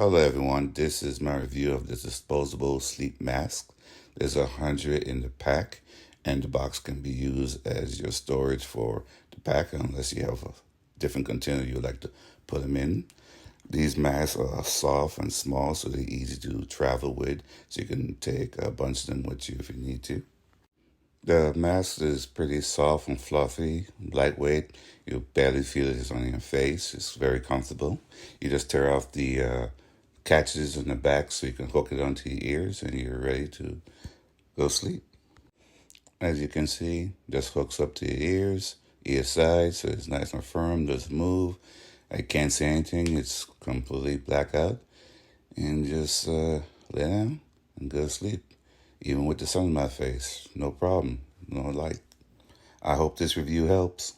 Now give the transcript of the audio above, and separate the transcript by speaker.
Speaker 1: Hello everyone, this is my review of the disposable sleep mask. There's 100 in the pack, and the box can be used as your storage for the pack unless you have a different container you like to put them in. These masks are soft and small, so they're easy to travel with, so you can take a bunch of them with you if you need to. The mask is pretty soft and fluffy, lightweight. You barely feel it on your face. It's very comfortable. You just tear off the catches in the back so you can hook it onto your ears and you're ready to go sleep. As you can see, just hooks up to your ears, ear side, so it's nice and firm, doesn't move. I can't see anything, it's completely blackout. And just lay down and go to sleep. Even with the sun in my face, no problem, no light. I hope this review helps.